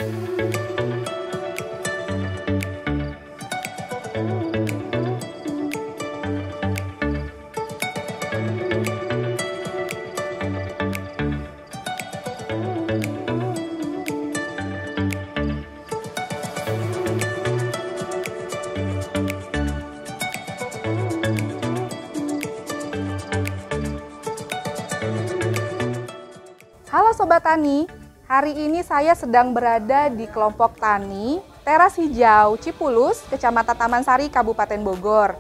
Halo Sobat Tani, hari ini saya sedang berada di kelompok tani Teras Hijau Cipulus, Kecamatan Taman Sari, Kabupaten Bogor.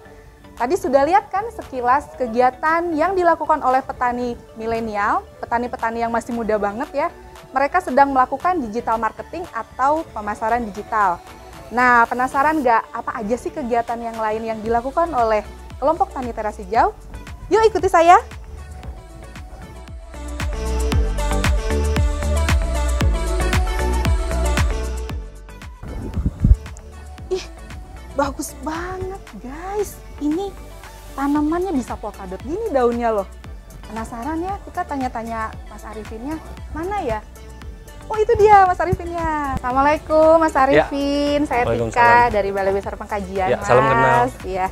Tadi sudah lihat kan sekilas kegiatan yang dilakukan oleh petani milenial, petani-petani yang masih muda banget ya. Mereka sedang melakukan digital marketing atau pemasaran digital. Nah, penasaran nggak apa aja sih kegiatan yang lain yang dilakukan oleh kelompok tani Teras Hijau? Yuk ikuti saya! Bagus banget guys, ini tanamannya bisa polkadot gini daunnya loh. Penasaran ya, kita tanya-tanya Mas Arifinnya, mana ya? Oh itu dia Mas Arifinnya. Assalamualaikum Mas Arifin, saya Tika dari Balai Besar Pengkajian Mas. Salam kenal. Ya.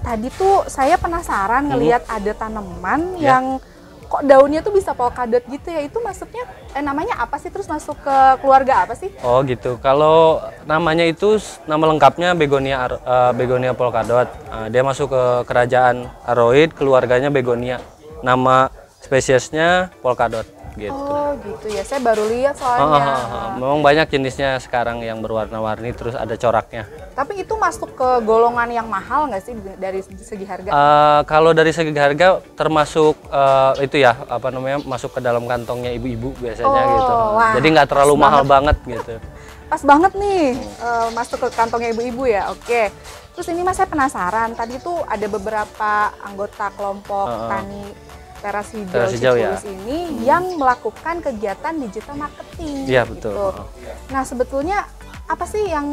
Tadi tuh saya penasaran ngelihat ada tanaman yang kok daunnya tuh bisa polkadot gitu ya, itu maksudnya namanya apa sih, terus masuk ke keluarga apa sih? Oh gitu, kalau namanya itu nama lengkapnya Begonia polkadot. Dia masuk ke kerajaan Aroid, keluarganya Begonia, nama spesiesnya polkadot gitu. Oh gitu ya, saya baru lihat soalnya. Memang banyak jenisnya sekarang yang berwarna-warni, terus ada coraknya. Tapi itu masuk ke golongan yang mahal nggak sih dari segi harga? Kalau dari segi harga termasuk itu ya, apa namanya, masuk ke dalam kantongnya ibu-ibu biasanya gitu. Wah, jadi nggak terlalu mahal banget gitu. Pas banget nih masuk ke kantongnya ibu-ibu ya. Oke. Terus ini Mas, saya penasaran, tadi tuh ada beberapa anggota kelompok tani Teras Hijau Cipulus ini yang melakukan kegiatan digital marketing. Iya betul. Gitu. Nah sebetulnya apa sih yang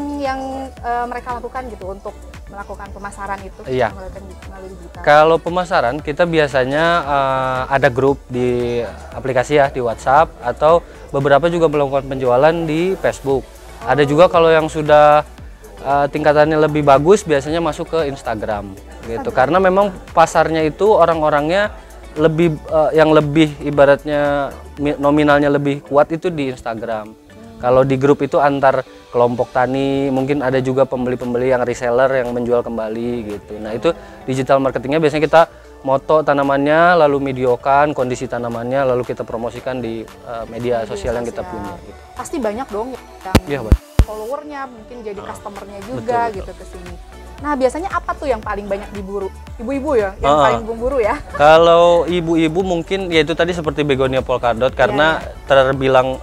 mereka lakukan gitu untuk melakukan pemasaran itu? Iya. Melalui digital. Kalau pemasaran kita biasanya ada grup di aplikasi ya, di WhatsApp, atau beberapa juga melakukan penjualan di Facebook. Ada juga kalau yang sudah tingkatannya lebih bagus biasanya masuk ke Instagram gitu. Karena memang pasarnya itu orang-orangnya lebih yang lebih ibaratnya nominalnya lebih kuat itu di Instagram. Kalau di grup itu antar kelompok tani, mungkin ada juga pembeli-pembeli yang reseller yang menjual kembali gitu. Nah itu digital marketingnya biasanya kita moto tanamannya, lalu videokan kondisi tanamannya, lalu kita promosikan di media sosial yang kita punya. Gitu. Pasti banyak dong yang followernya, mungkin jadi customernya juga betul. Gitu ke sini. Nah biasanya apa tuh yang paling banyak diburu? Ibu-ibu ya, yang paling memburu ya? Kalau ibu-ibu mungkin ya itu tadi seperti Begonia polkadot karena terbilang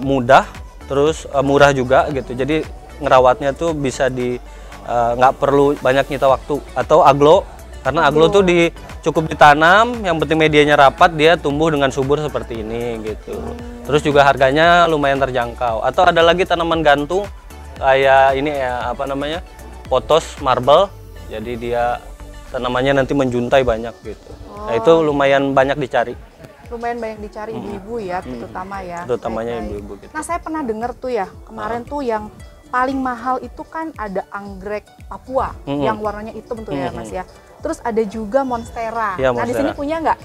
mudah, terus murah juga gitu. Jadi ngerawatnya tuh bisa nggak perlu banyak nyita waktu. Atau aglo, karena aglo tuh cukup ditanam, yang penting medianya rapat, dia tumbuh dengan subur seperti ini gitu. Terus juga harganya lumayan terjangkau. Atau ada lagi tanaman gantung kayak ini ya, apa namanya, potos marble, jadi dia tanamannya nanti menjuntai banyak gitu. Nah itu lumayan banyak dicari. Lumayan banyak dicari ibu-ibu ya, terutama ya. Terutamanya ibu-ibu gitu. Nah saya pernah dengar tuh ya, kemarin tuh yang paling mahal itu kan ada anggrek Papua, yang warnanya hitam tuh ya Mas ya. Terus ada juga monstera. Ya, nah di sini punya nggak?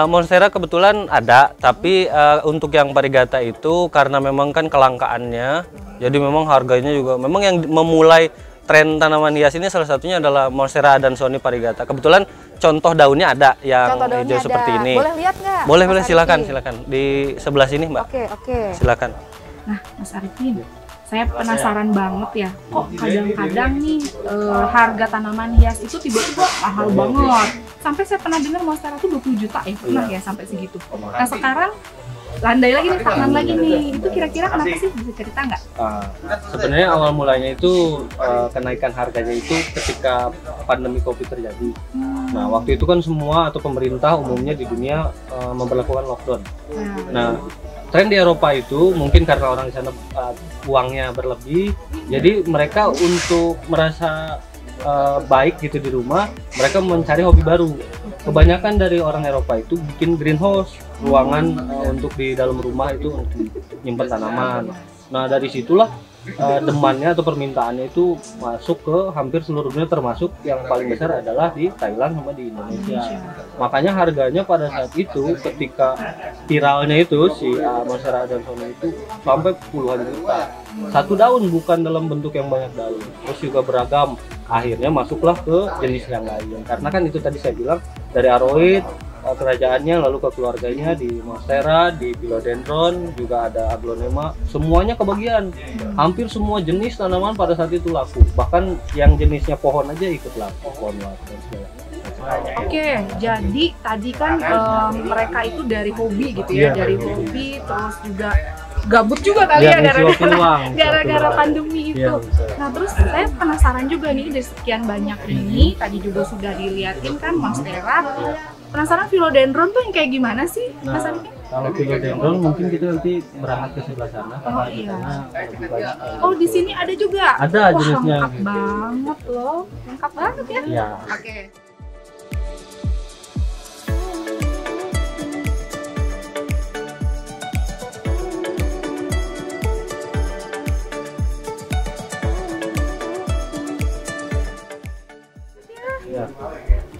Monstera kebetulan ada, tapi untuk yang varigata itu karena memang kan kelangkaannya, jadi memang harganya juga, memang yang memulai tren tanaman hias ini salah satunya adalah Monstera adansoni varigata. Kebetulan contoh daunnya ada yang hijau seperti ini. Boleh lihat nggak? Boleh, silakan. Di sebelah sini Mbak. Oke. Silakan. Nah Mas Arifin, saya penasaran banget ya, kok kadang-kadang nih harga tanaman hias itu tiba-tiba mahal banget. Sampai saya pernah dengar Monstera tuh 20 juta ya, pernah ya sampai segitu. Nah sekarang landai lagi nih, stagnan lagi nih, itu kira-kira kenapa sih, bisa cerita nggak? Sebenarnya awal mulanya itu kenaikan harganya itu ketika pandemi Covid terjadi. Nah waktu itu kan semua atau pemerintah umumnya di dunia memperlakukan lockdown. Nah tren di Eropa itu mungkin karena orang di sana uangnya berlebih, jadi mereka untuk merasa baik gitu di rumah, mereka mencari hobi baru. kebanyakan dari orang Eropa itu bikin greenhouse, ruangan untuk di dalam rumah itu untuk nyimpan tanaman. Nah dari situlah demandnya atau permintaannya itu masuk ke hampir seluruh dunia, termasuk yang paling besar adalah di Thailand sama di Indonesia. Makanya harganya pada saat itu ketika viralnya itu si Monstera adansonii itu sampai puluhan juta. Satu daun, bukan dalam bentuk yang banyak daun. Terus juga beragam. Akhirnya masuklah ke jenis yang lain. Karena kan itu tadi saya bilang dari aroid kerajaannya, lalu ke keluarganya di Monstera, di Philodendron, juga ada Aglonema, semuanya kebagian. Hampir semua jenis tanaman pada saat itu laku. Bahkan yang jenisnya pohon aja ikut laku, pohon laku dan segala. Oke, jadi tadi kan mereka itu dari hobi gitu ya, dari hobi, terus juga gabut juga kali ya gara-gara pandemi itu. Nah terus saya penasaran juga nih, dari sekian banyak ini, tadi juga sudah dilihatin kan Monstera. Penasaran Philodendron tuh yang kayak gimana sih, Mas Andika? Kalau Philodendron mungkin kita nanti berangkat ke sebelah sana. Oh iya. Oh di sini ada juga. Ada jenisnya. Lengkap banget loh, lengkap banget ya. Iya. Oke.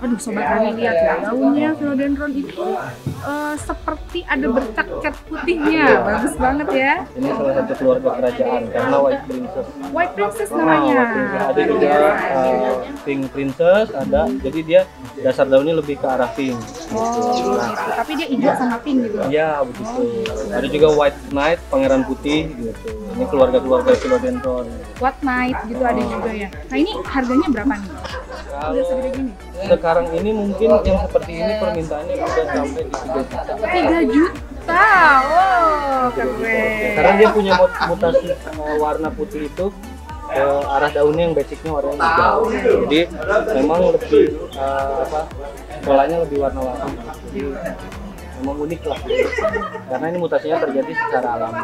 Aduh sobat Rani, lihat ya, daunnya Philodendron itu seperti ada bercak cat putihnya, bagus banget ya. Ini salah satu keluarga kerajaan karena White Princess. White Princess namanya. Ada juga Pink Princess ada, jadi dia dasar daunnya lebih ke arah pink. Oh, gitu. Tapi dia hijau sama pink gitu. Iya begitu. Ada juga White Knight, pangeran putih gitu. Ini keluarga-keluarga Philodendron. White Knight gitu ada juga ya. Nah ini harganya berapa nih? Udah segede gini? Sekarang ini mungkin yang seperti ini permintaannya udah sampai di 3 juta. 3 juta, wow keren. Karena dia punya mutasi warna putih itu ke arah daunnya yang basicnya warna hijau. Jadi memang lebih polanya lebih warna-warni. Jadi memang unik lah. Karena ini mutasinya terjadi secara alami.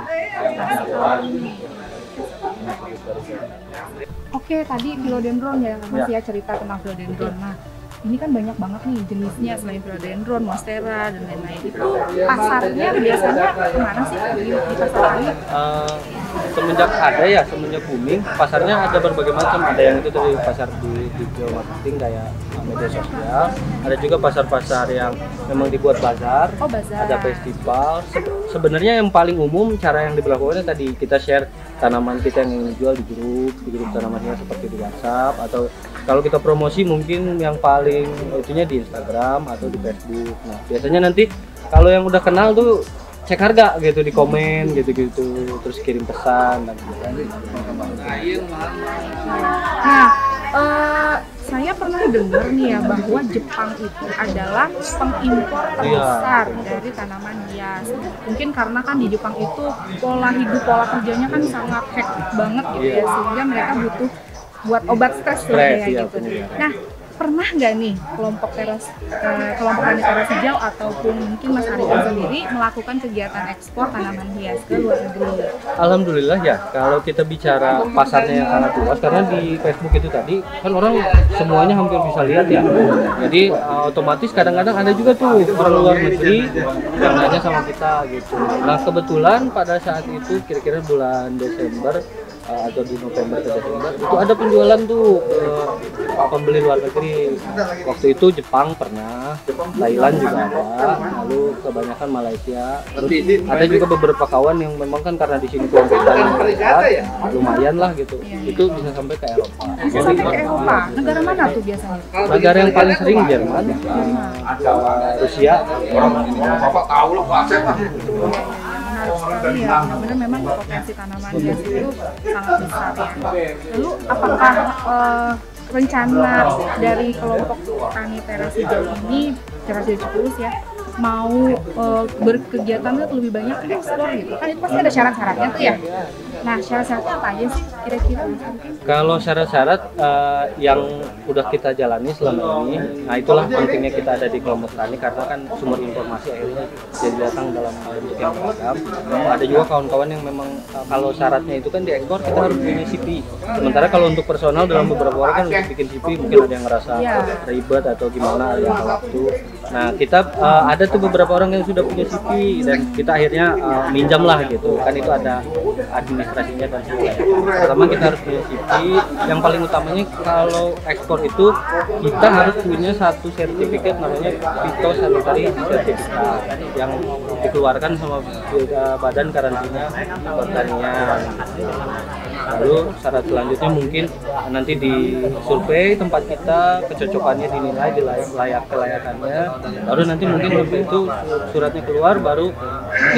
Oke, tadi Philodendron ya, Mas ya cerita tentang Philodendron. Nah, ini kan banyak banget nih jenisnya selain Philodendron, Monstera dan lain-lain. Itu pasarnya biasanya kemana sih di pasar ini? Semenjak ada ya, semenjak booming, pasarnya ada berbagai macam. Ada yang itu dari pasar di digital marketing kayak media sosial. Ada juga pasar-pasar yang memang dibuat bazar. Oh, bazar. Ada festival. Sebenarnya yang paling umum cara yang diberlakukannya tadi kita share tanaman kita yang ingin dijual di grup tanamannya seperti di WhatsApp, atau kalau kita promosi mungkin yang paling itunya di Instagram atau di Facebook. Nah biasanya nanti kalau yang udah kenal tuh cek harga gitu di komen gitu-gitu, terus kirim pesan dan sebagainya. Nah, saya pernah dengar nih ya bahwa Jepang itu adalah pengimpor terbesar dari tanaman hias. Mungkin karena kan di Jepang itu pola kerjanya kan sangat hektik banget gitu ya, sehingga mereka butuh buat obat stres ya gitu. Nah, pernah nggak nih kelompok tani teras hijau ataupun mungkin Mas Aridan sendiri melakukan kegiatan ekspor tanaman hias ke luar negeri? Alhamdulillah ya, kalau kita bicara pasarnya yang sangat luas, karena di Facebook itu tadi kan orang semuanya hampir bisa lihat ya. Jadi otomatis kadang-kadang ada juga tuh orang luar negeri yang nanya sama kita gitu. Nah kebetulan pada saat itu kira-kira bulan Desember atau di November ke Desember itu ada penjualan tuh ke pembeli luar negeri. Waktu itu Jepang pernah, Thailand juga ada, lalu kebanyakan Malaysia. Terus ada juga beberapa kawan yang memang kan karena di sini kelompok tani lumayan lah gitu. Itu bisa sampai ke Eropa. Bisa sampai ke Eropa. Negara mana tuh biasanya? Negara yang paling sering Jerman, Rusia. Bapak tahu lah Pak Asep lah. Iya, benar memang potensi tanaman hias itu sangat besar ya. Lalu apakah rencana dari kelompok tani teras hijau ini, teras hijau Cipulus ya, mau berkegiatan lebih banyak ekspor gitu? Kan itu pasti ada syarat-syaratnya tuh ya. Nah, syarat-syaratnya apa aja sih kira-kira? Kalau syarat-syarat yang udah kita jalani selama ini, nah itulah pentingnya kita ada di kelompok tani karena kan sumber informasi akhirnya jadi datang dalam bentuk yang beragam. Ada juga kawan-kawan yang memang kalau syaratnya itu kan diekspor kita harus punya CP. Sementara kalau untuk personal dalam beberapa orang kan untuk bikin CP mungkin ada yang ngerasa ribet atau gimana ada waktu. Nah kita ada tuh beberapa orang yang sudah punya CP dan kita akhirnya minjam lah gitu. Kan itu ada administrasinya dan sebagainya. Pertama kita harus punya CP. Yang paling utamanya kalau ekspor itu kita harus punya satu sertifikat namanya Phytosanitary Certificate yang dikeluarkan sama Badan Karantina Pertanian. Lalu syarat selanjutnya mungkin nanti di survei tempat kita, kecocokannya dinilai, kelayakannya, baru nanti mungkin itu suratnya keluar, baru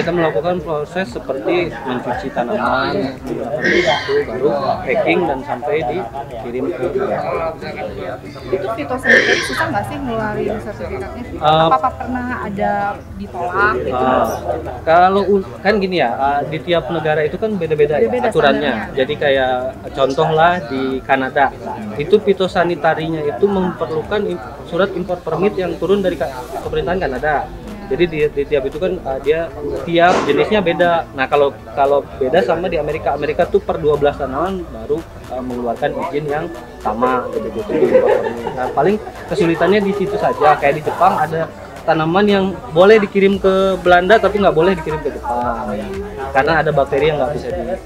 kita melakukan proses seperti mencuci tanaman, baru packing dan sampai dikirim ke Itu fitosanitary susah nggak sih ngeluarin sertifikatnya? Apa pernah ada ditolak gitu? Kalau kan gini ya, di tiap negara itu kan beda-beda ya aturannya. Standarnya. Jadi kayak contoh lah di Kanada, itu fitosanitarinya itu memerlukan surat import permit yang turun dari pemerintahan Kanada. Jadi di tiap itu kan dia tiap jenisnya beda. Nah kalau beda sama di Amerika tuh per 12 tanaman baru mengeluarkan izin yang sama gitu. Nah paling kesulitannya di situ saja. Kayak di Jepang ada tanaman yang boleh dikirim ke Belanda tapi nggak boleh dikirim ke Jepang karena ada bakteri yang nggak bisa diurus.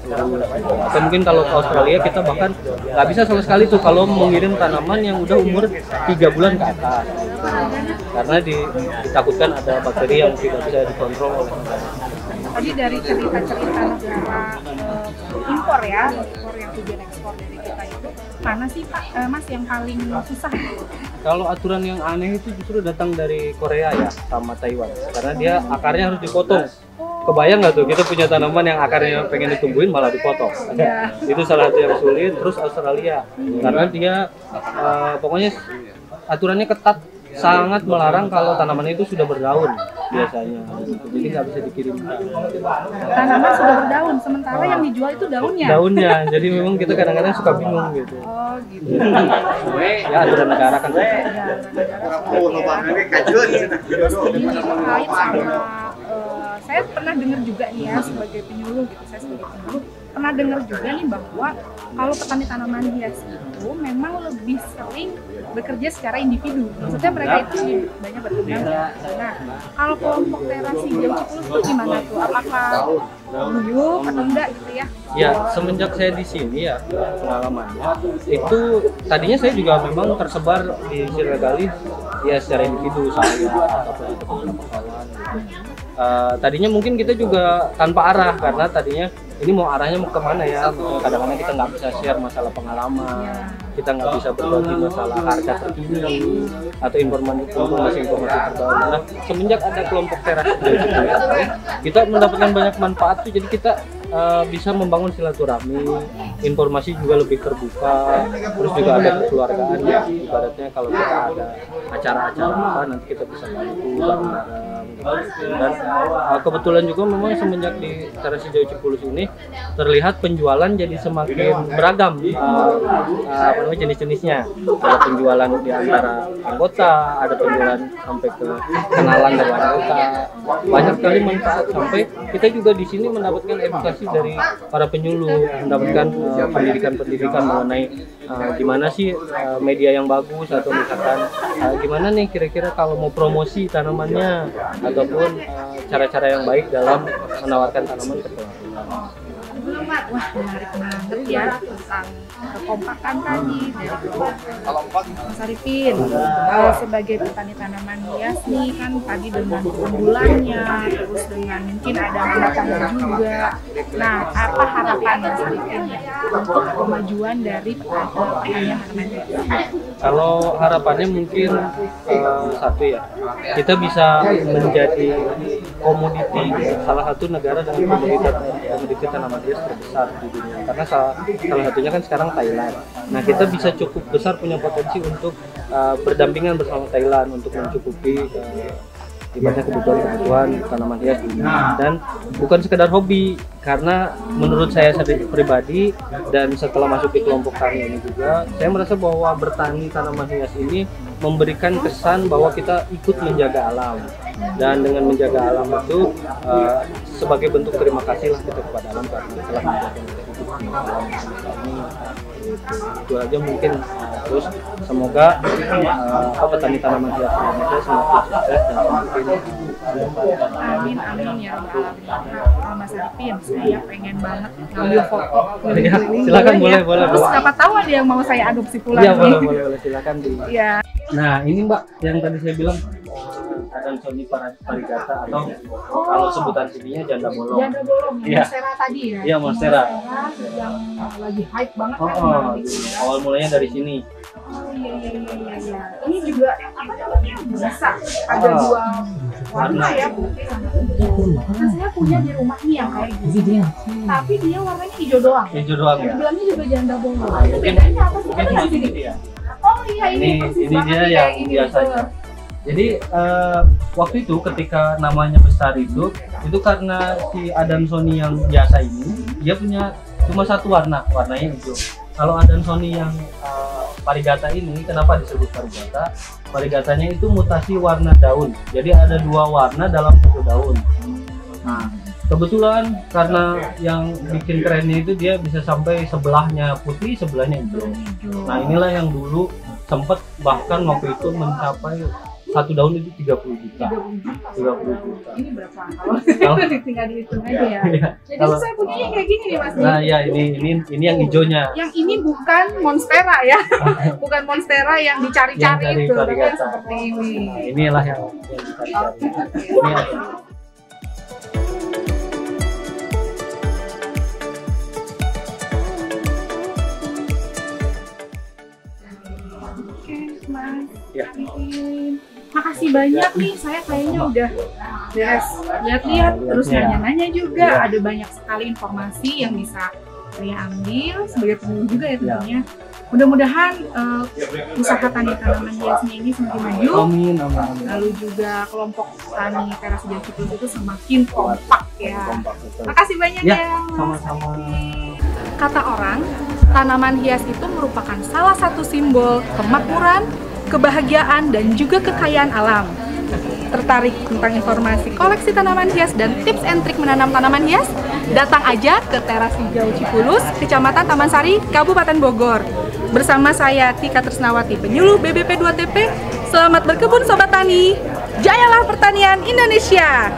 Atau mungkin kalau ke Australia kita bahkan nggak bisa sama sekali tuh kalau mengirim tanaman yang udah umur 3 bulan ke atas karena ditakutkan ada bakteri yang tidak bisa dikontrol oleh Tadi dari cerita-cerita negara impor yang tujuan ekspor dari kita itu, mana sih Pak, Mas yang paling susah? Kalau aturan yang aneh itu justru datang dari Korea ya sama Taiwan karena dia akarnya harus dipotong. Kebayang nggak tuh kita punya tanaman yang akarnya pengen ditumbuhin malah dipotong. Itu salah satu yang sulit. Terus Australia karena dia pokoknya aturannya ketat, sangat melarang kalau tanaman itu sudah berdaun biasanya, jadi nggak bisa dikirim. Tanaman sudah berdaun, sementara yang dijual itu daunnya. Daunnya, jadi memang kita kadang-kadang suka bingung gitu. Oh gitu. Ya aturan negara kan. Terus ini terkait sama, saya pernah dengar juga nih ya sebagai penyuluh gitu, saya sebagai penyuluh pernah dengar juga nih bahwa kalau petani tanaman hias itu memang lebih sering bekerja secara individu. Maksudnya mereka itu banyak berkembang. Nah, kalau kelompok terasi jauh Cipulut itu gimana tuh? Apakah guyup atau enggak gitu ya? Ya, semenjak saya di sini ya pengalamannya itu tadinya saya juga memang tersebar di Sirnagali ya secara individu saya ataupun beberapa kawan. Tadinya mungkin kita juga tanpa arah karena tadinya ini mau arahnya mau kemana ya, kadang-kadang kita nggak bisa share masalah pengalaman, kita nggak bisa berbagi masalah harga terkini atau informasi terbaru. Nah, semenjak ada kelompok terasi kita mendapatkan banyak manfaat tuh, jadi kita bisa membangun silaturahmi, informasi juga lebih terbuka, terus juga ada kekeluargaan ya, ibaratnya kalau kita ada acara-acara apa nanti kita bisa bantu bareng-bareng gitu. Dan kebetulan juga memang semenjak di Terasi Jauh Cipulut ini terlihat penjualan jadi semakin beragam, jenis-jenisnya. Ada penjualan di antara anggota, ada penjualan sampai ke kenalan dari anggota, banyak sekali manfaat sampai kita juga di sini mendapatkan edukasi dari para penyuluh, mendapatkan pendidikan mengenai gimana sih media yang bagus atau misalkan gimana nih kira-kira kalau mau promosi tanamannya ataupun cara-cara yang baik dalam menawarkan tanaman ke pelanggan. Wah, menarik banget ya tentang kekompakan tadi dari Mas Arifin. Sebagai petani tanaman hias nih kan tadi dengan keunggulannya, terus dengan mungkin ada manfaatnya juga. Nah, apa harapan Mas Arifin untuk kemajuan dari pertanian tanaman hias? Kalau harapannya mungkin satu ya, kita bisa menjadi komoditi salah satu negara dengan komoditi tanaman hias terbesar di dunia, karena salah satunya kan sekarang Thailand. Nah, kita bisa cukup besar punya potensi untuk berdampingan bersama Thailand untuk mencukupi ibaratnya kebutuhan tanaman hias ini. Dan bukan sekedar hobi, karena menurut saya sendiri pribadi dan setelah masuk di kelompok tani ini juga, saya merasa bahwa bertani tanaman hias ini memberikan kesan bahwa kita ikut menjaga alam. Dan dengan menjaga alam itu sebagai bentuk terima kasih lah kita kepada alam karena telah menjaga alam ini. Itu aja mungkin. Terus semoga petani tanaman hias Indonesia semakin sukses dan semakin Amin ya rabbal alamin. Mas Arifin, saya pengen banget ngambil foto keliling-keliling. Silakan, boleh. Terus siapa tahu ada yang mau saya adopsi pulang. Iya, boleh silakan di. Iya. Nah, ini Mbak yang tadi saya bilang Adansonii variegata atau kalau sebutan sininya janda bolong. Janda bolong, Iya. monstera tadi ya. Iya, monstera. Yang lagi hype banget kan. Awal mulanya dari sini. Oh iya. Ini juga apa namanya? Bisa ada dua warna ya, putih sama hijau. Nah, saya punya di rumah nih yang kayak gini. Tapi dia warnanya hijau doang. Hijau doang ya. Bilangnya juga janda bolong. Mungkin Bedanya apa sih? mungkin Ada cuma di sini. ini dia. Oh iya, ini persis Ini banget dia nih yang kayak gini, biasanya. betul. Jadi waktu itu ketika namanya besar itu karena si Adansonii yang biasa ini dia punya cuma satu warnanya hijau. Kalau Adansonii yang variegata ini, kenapa disebut variegata? Variegatanya itu mutasi warna daun. Jadi ada dua warna dalam satu daun. Nah, kebetulan karena yang bikin kerennya itu dia bisa sampai sebelahnya putih, sebelahnya hijau. Nah, inilah yang dulu sempat bahkan waktu itu mencapai satu daun itu 30 juta. 30 juta. Ini berapa? Kalau tinggal dihitung aja ya. Jadi Kalau- saya punya kayak gini nih Mas. Nah, ya ini yang hijaunya. Yang ini bukan monstera ya. Bukan monstera yang Yang dicari-cari dari itu, tapi yang variegata. seperti ini. Nah, inilah yang dicari-cari. Ini ada. Oke, Mas. Ya. Makasih banyak nih, saya kayaknya udah beres lihat-lihat, terus Ya. nanya-nanya juga. Ya. Ada banyak sekali informasi yang bisa saya ambil sebagai pemula juga ya tentunya. Mudah-mudahan usaha tani tanaman hiasnya ini semakin maju. Amin. Lalu juga kelompok tani teras hijau Cipulis itu semakin kompak ya. Kompak, betul. Makasih banyak Ya, ya. Mas. sama-sama. Kata orang, tanaman hias itu merupakan salah satu simbol kemakmuran, kebahagiaan, dan juga kekayaan alam. Tertarik tentang informasi koleksi tanaman hias dan tips and trik menanam tanaman hias? Datang aja ke Teras Hijau Cipulus, Kecamatan Taman Sari, Kabupaten Bogor. Bersama saya Tika Trisnawati, penyuluh BBP 2TP. Selamat berkebun Sobat Tani. Jayalah pertanian Indonesia.